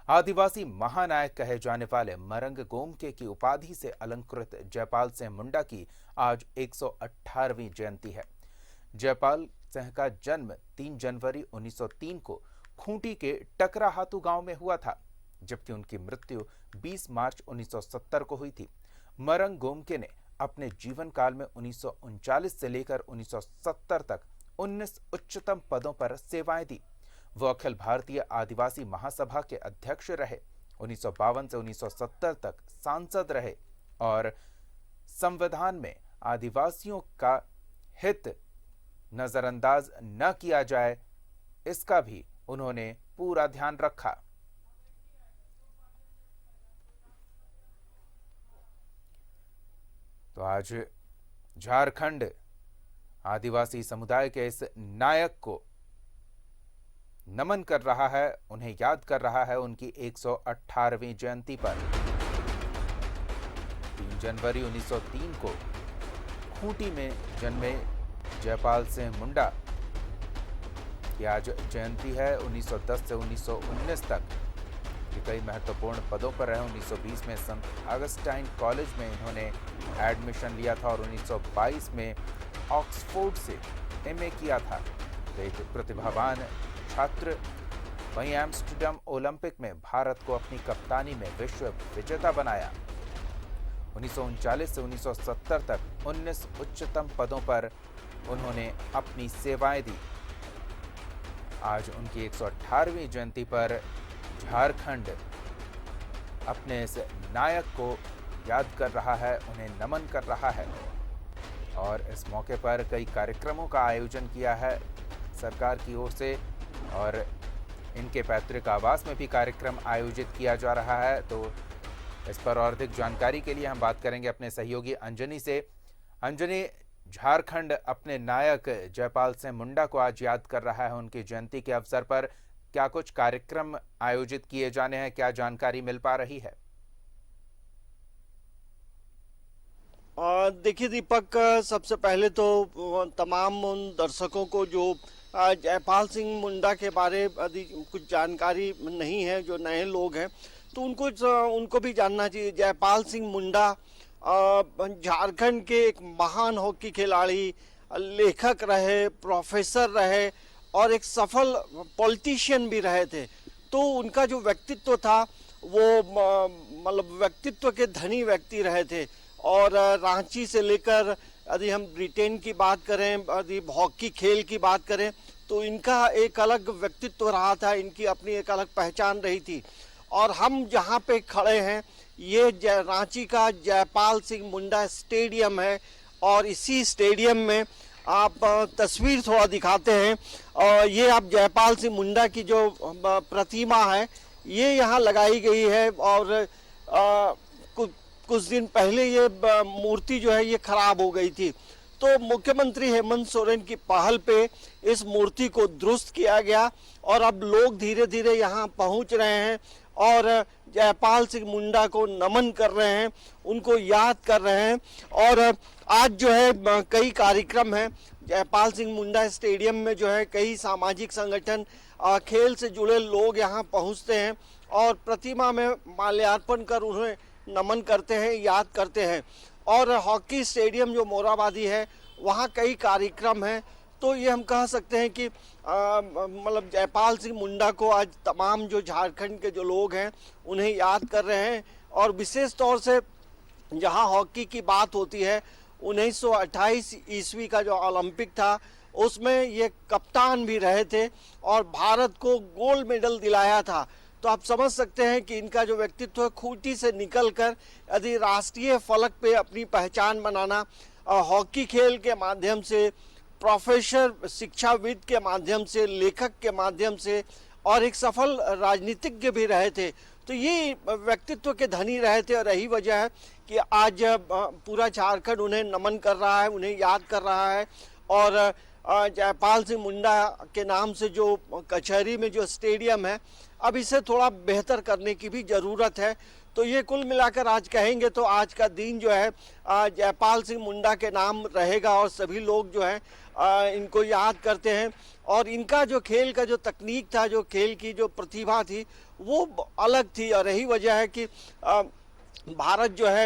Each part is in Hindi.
आदिवासी महानायक कहे जाने वाले मरंग गोमके की उपाधि से अलंकृत जयपाल सिंह मुंडा की आज 118वीं जयंती है। जयपाल सिंह का जन्म 3 जनवरी 1903 को खूंटी के टकराहातू गांव में हुआ था, जबकि उनकी मृत्यु 20 मार्च 1970 को हुई थी। मरंग गोमके ने अपने जीवन काल में 1939 से लेकर 1970 तक 19 उच्चतम पदों पर सेवाएं दी। वो अखिल भारतीय आदिवासी महासभा के अध्यक्ष रहे। 1952 से 1970 तक सांसद रहे और संविधान में आदिवासियों का हित नजरअंदाज न किया जाए, इसका भी उन्होंने पूरा ध्यान रखा। तो आज झारखंड आदिवासी समुदाय के इस नायक को नमन कर रहा है, उन्हें याद कर रहा है उनकी 118वीं जयंती पर। 3 जनवरी 1903 को खूंटी में जन्मे जयपाल सिंह मुंडा की आज जयंती है। 1910 से 1919 तक ये कई महत्वपूर्ण पदों पर रहे। 1920 में संत अगस्टाइन कॉलेज में इन्होंने एडमिशन लिया था और 1922 में ऑक्सफोर्ड से एमए किया था। तो एक प्रतिभावान छात्र। वहीं एम्स्टर्डम ओलंपिक में भारत को अपनी कप्तानी में विश्व विजेता बनाया। 1939 से 1970 तक 19 उच्चतम पदों पर उन्होंने अपनी सेवाएं दी। आज उनकी 118वीं जयंती पर झारखंड अपने इस नायक को याद कर रहा है, उन्हें नमन कर रहा है और इस मौके पर कई कार्यक्रमों का आयोजन किया है सरकार की ओर से और इनके पैतृक आवास में भी कार्यक्रम आयोजित किया जा रहा है। तो इस पर और अधिक जानकारी के लिए हम बात करेंगे अपने सहयोगी अंजनी से। अंजनी, झारखंड अपने नायक जयपाल सिंह मुंडा को आज याद कर रहा है। उनकी जयंती के अवसर पर क्या कुछ कार्यक्रम आयोजित किए जाने हैं, क्या जानकारी मिल पा रही है? देखिए दीपक, सबसे पहले तो तमाम उन दर्शकों को जो जयपाल सिंह मुंडा के बारे यदि कुछ जानकारी नहीं है, जो नए लोग हैं, तो उनको भी जानना चाहिए। जयपाल सिंह मुंडा झारखंड के एक महान हॉकी खिलाड़ी, लेखक रहे, प्रोफेसर रहे और एक सफल पॉलिटिशियन भी रहे थे। तो उनका जो व्यक्तित्व था वो मतलब व्यक्तित्व के धनी व्यक्ति रहे थे। और रांची से लेकर यदि हम ब्रिटेन की बात करें, यदि हॉकी खेल की बात करें, तो इनका एक अलग व्यक्तित्व रहा था, इनकी अपनी एक अलग पहचान रही थी। और हम जहाँ पे खड़े हैं ये रांची का जयपाल सिंह मुंडा स्टेडियम है और इसी स्टेडियम में आप तस्वीर थोड़ा दिखाते हैं। और ये आप जयपाल सिंह मुंडा की जो प्रतिमा है ये यहाँ लगाई गई है और कुछ दिन पहले ये मूर्ति जो है ये खराब हो गई थी। तो मुख्यमंत्री हेमंत सोरेन की पहल पे इस मूर्ति को दुरुस्त किया गया और अब लोग धीरे धीरे यहाँ पहुँच रहे हैं और जयपाल सिंह मुंडा को नमन कर रहे हैं, उनको याद कर रहे हैं। और आज जो है कई कार्यक्रम हैं जयपाल सिंह मुंडा स्टेडियम में, जो है कई सामाजिक संगठन, खेल से जुड़े लोग यहाँ पहुँचते हैं और प्रतिमा में माल्यार्पण कर उन्हें नमन करते हैं, याद करते हैं। और हॉकी स्टेडियम जो मोराबादी है वहाँ कई कार्यक्रम हैं। तो ये हम कह सकते हैं कि मतलब जयपाल सिंह मुंडा को आज तमाम जो झारखंड के जो लोग हैं उन्हें याद कर रहे हैं। और विशेष तौर से जहाँ हॉकी की बात होती है, 1928 ईस्वी का जो ओलंपिक था उसमें ये कप्तान भी रहे थे और भारत को गोल्ड मेडल दिलाया था। तो आप समझ सकते हैं कि इनका जो व्यक्तित्व है, खूंटी से निकलकर यदि राष्ट्रीय फलक पे अपनी पहचान बनाना, हॉकी खेल के माध्यम से, प्रोफेसर शिक्षाविद के माध्यम से, लेखक के माध्यम से और एक सफल राजनीतिज्ञ भी रहे थे। तो ये व्यक्तित्व के धनी रहे थे और यही वजह है कि आज पूरा झारखंड उन्हें नमन कर रहा है, उन्हें याद कर रहा है। और जयपाल सिंह मुंडा के नाम से जो कचहरी में जो स्टेडियम है अब इसे थोड़ा बेहतर करने की भी ज़रूरत है। तो ये कुल मिलाकर आज कहेंगे तो आज का दिन जो है जयपाल सिंह मुंडा के नाम रहेगा और सभी लोग जो है इनको याद करते हैं। और इनका जो खेल का जो तकनीक था, जो खेल की जो प्रतिभा थी, वो अलग थी। और यही वजह है कि भारत जो है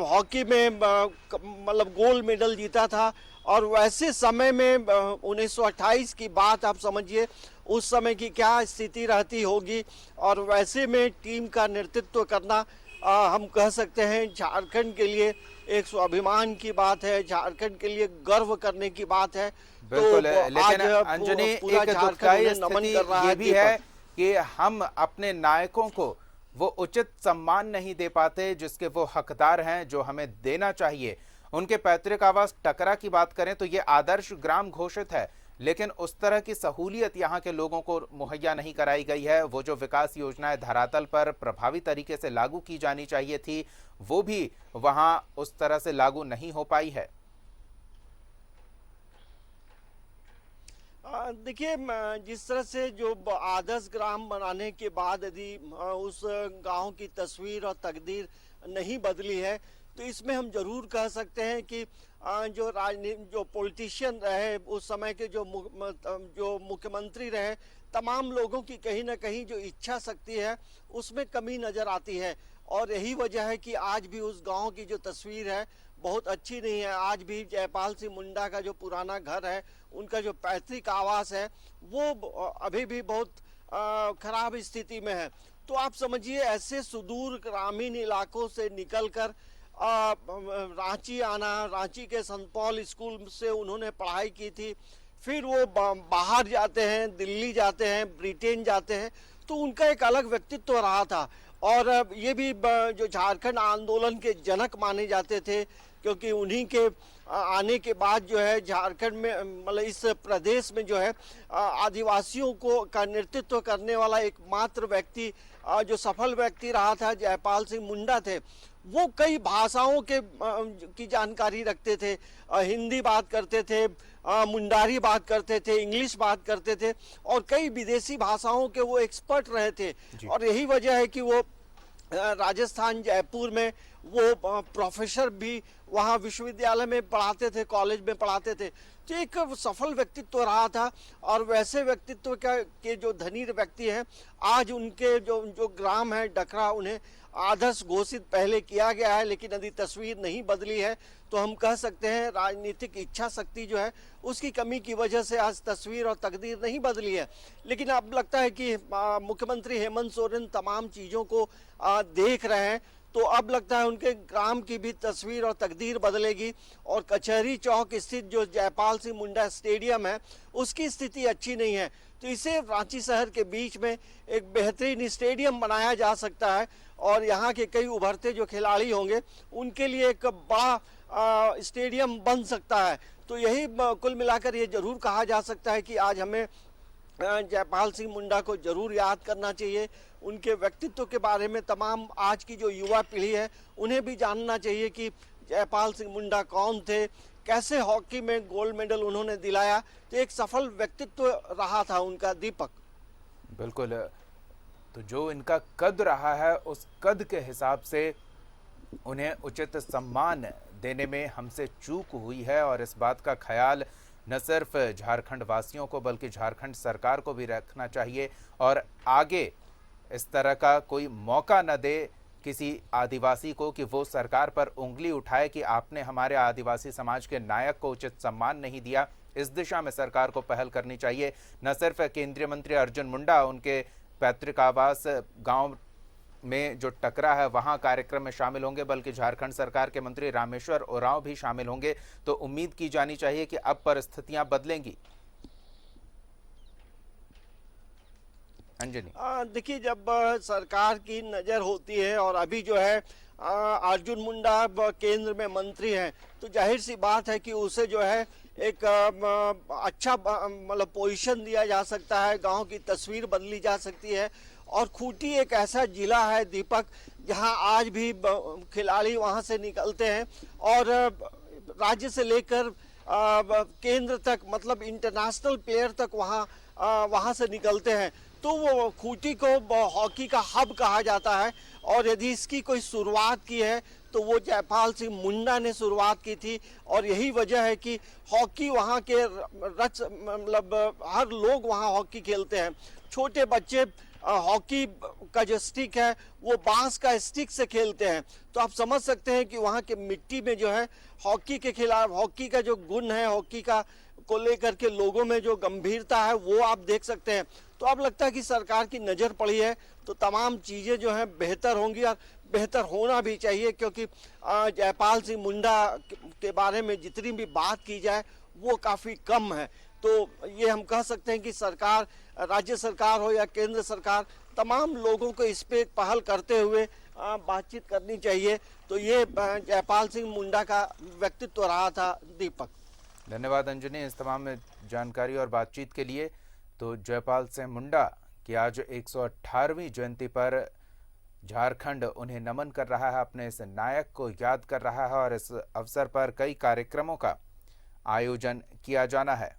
हॉकी में मतलब गोल्ड मेडल जीता था। और वैसे समय में 1928 की बात आप समझिए, उस समय की क्या स्थिति रहती होगी। और वैसे में टीम का नेतृत्व करना हम कह सकते हैं झारखंड के लिए एक स्वाभिमान की बात है, झारखंड के लिए गर्व करने की बात है। बिल्कुल, तो लेकिन आज अंजनी पूरा एक झारखंड दुखदाई उन्हें नमन स्थिति कर रहा ये है। भी है कि हम अपने नायकों को वो उचित सम्मान नहीं दे पाते जिसके वो हकदार हैं, जो हमें देना चाहिए। उनके पैतृक आवास टकरा की बात करें तो ये आदर्श ग्राम घोषित है, लेकिन उस तरह की सहूलियत यहाँ के लोगों को मुहैया नहीं कराई गई है। वो जो विकास योजनाएं धरातल पर प्रभावी तरीके से लागू की जानी चाहिए थी, वो भी वहां उस तरह से लागू नहीं हो पाई है। देखिए, जिस तरह से जो आदर्श ग्राम बनाने के बाद यदि उस गांव की तस्वीर और तकदीर नहीं बदली है, तो इसमें हम जरूर कह सकते हैं कि जो पॉलिटिशियन रहे उस समय के, जो मुख्यमंत्री रहे, तमाम लोगों की कहीं ना कहीं जो इच्छा शक्ति है उसमें कमी नजर आती है। और यही वजह है कि आज भी उस गांव की जो तस्वीर है बहुत अच्छी नहीं है। आज भी जयपाल सिंह मुंडा का जो पुराना घर है, उनका जो पैतृक आवास है, वो अभी भी बहुत खराब स्थिति में है। तो आप समझिए, ऐसे सुदूर ग्रामीण इलाकों से निकलकर रांची आना, रांची के संत पॉल स्कूल से उन्होंने पढ़ाई की थी, फिर वो बाहर जाते हैं, दिल्ली जाते हैं, ब्रिटेन जाते हैं, तो उनका एक अलग व्यक्तित्व रहा था। और ये भी जो झारखंड आंदोलन के जनक माने जाते थे, क्योंकि उन्हीं के आने के बाद जो है झारखंड में, मतलब इस प्रदेश में जो है आदिवासियों को का नेतृत्व करने वाला एकमात्र व्यक्ति, जो सफल व्यक्ति रहा था, जयपाल सिंह मुंडा थे। वो कई भाषाओं के की जानकारी रखते थे, हिंदी बात करते थे, मुंडारी बात करते थे, इंग्लिश बात करते थे, और कई विदेशी भाषाओं के वो एक्सपर्ट रहे थे। और यही वजह है कि वो राजस्थान जयपुर में वो प्रोफेसर भी वहाँ विश्वविद्यालय में पढ़ाते थे, कॉलेज में पढ़ाते थे। तो एक सफल व्यक्तित्व रहा था। और वैसे व्यक्तित्व के जो धनी व्यक्ति हैं, आज उनके जो ग्राम है डकरा, उन्हें आदर्श घोषित पहले किया गया है, लेकिन यदि तस्वीर नहीं बदली है तो हम कह सकते हैं राजनीतिक इच्छा शक्ति जो है उसकी कमी की वजह से आज तस्वीर और तकदीर नहीं बदली है। लेकिन अब लगता है कि मुख्यमंत्री हेमंत सोरेन तमाम चीज़ों को देख रहे हैं, तो अब लगता है उनके ग्राम की भी तस्वीर और तकदीर बदलेगी। और कचहरी चौक स्थित जो जयपाल सिंह मुंडा स्टेडियम है, उसकी स्थिति अच्छी नहीं है। तो इसे रांची शहर के बीच में एक बेहतरीन स्टेडियम बनाया जा सकता है, और यहाँ के कई उभरते जो खिलाड़ी होंगे उनके लिए एक बड़ा स्टेडियम बन सकता है। तो यही कुल मिलाकर ये जरूर कहा जा सकता है कि आज हमें जयपाल सिंह मुंडा को जरूर याद करना चाहिए। उनके व्यक्तित्व के बारे में तमाम आज की जो युवा पीढ़ी है उन्हें भी जानना चाहिए कि जयपाल सिंह मुंडा कौन थे, कैसे हॉकी में गोल्ड मेडल उन्होंने दिलाया। तो एक सफल व्यक्तित्व रहा था उनका, दीपक। बिल्कुल, तो जो इनका कद रहा है उस कद के हिसाब से उन्हें उचित सम्मान देने में हमसे चूक हुई है। और इस बात का ख्याल न सिर्फ झारखंड वासियों को बल्कि झारखंड सरकार को भी रखना चाहिए, और आगे इस तरह का कोई मौका न दे किसी आदिवासी को कि वो सरकार पर उंगली उठाए कि आपने हमारे आदिवासी समाज के नायक को उचित सम्मान नहीं दिया। इस दिशा में सरकार को पहल करनी चाहिए। न सिर्फ केंद्रीय मंत्री अर्जुन मुंडा उनके पैतृक आवास गांव में जो टकरा है वहां कार्यक्रम में शामिल होंगे, बल्कि झारखंड सरकार के मंत्री रामेश्वर उरांव भी शामिल होंगे। तो उम्मीद की जानी चाहिए कि अब परिस्थितियां बदलेंगी। अंजनी, देखिए, जब सरकार की नज़र होती है और अभी जो है अर्जुन मुंडा केंद्र में मंत्री हैं, तो जाहिर सी बात है कि उसे जो है एक अच्छा मतलब पोजीशन दिया जा सकता है, गांव की तस्वीर बदली जा सकती है। और खूंटी एक ऐसा जिला है दीपक, जहां आज भी खिलाड़ी वहां से निकलते हैं और राज्य से लेकर केंद्र तक, मतलब इंटरनेशनल प्लेयर तक वहां से निकलते हैं। तो वो खूंटी को हॉकी का हब कहा जाता है। और यदि इसकी कोई शुरुआत की है तो वो जयपाल सिंह मुंडा ने शुरुआत की थी। और यही वजह है कि हॉकी वहाँ के मतलब हर लोग वहाँ हॉकी खेलते हैं। छोटे बच्चे हॉकी का जो स्टिक है वो बांस का स्टिक से खेलते हैं। तो आप समझ सकते हैं कि वहाँ के मिट्टी में जो है हॉकी के खिलाफ, हॉकी का जो गुण है, हॉकी का को लेकर के लोगों में जो गंभीरता है वो आप देख सकते हैं। तो अब लगता है कि सरकार की नज़र पड़ी है तो तमाम चीज़ें जो हैं बेहतर होंगी और बेहतर होना भी चाहिए, क्योंकि जयपाल सिंह मुंडा के बारे में जितनी भी बात की जाए वो काफ़ी कम है। तो ये हम कह सकते हैं कि सरकार, राज्य सरकार हो या केंद्र सरकार, तमाम लोगों को इस पे एक पहल करते हुए बातचीत करनी चाहिए। तो ये जयपाल सिंह मुंडा का व्यक्तित्व रहा था। दीपक, धन्यवाद अंजनी इस तमाम जानकारी और बातचीत के लिए। तो जयपाल सिंह मुंडा की आज 118वीं जयंती पर झारखंड उन्हें नमन कर रहा है, अपने इस नायक को याद कर रहा है और इस अवसर पर कई कार्यक्रमों का आयोजन किया जाना है।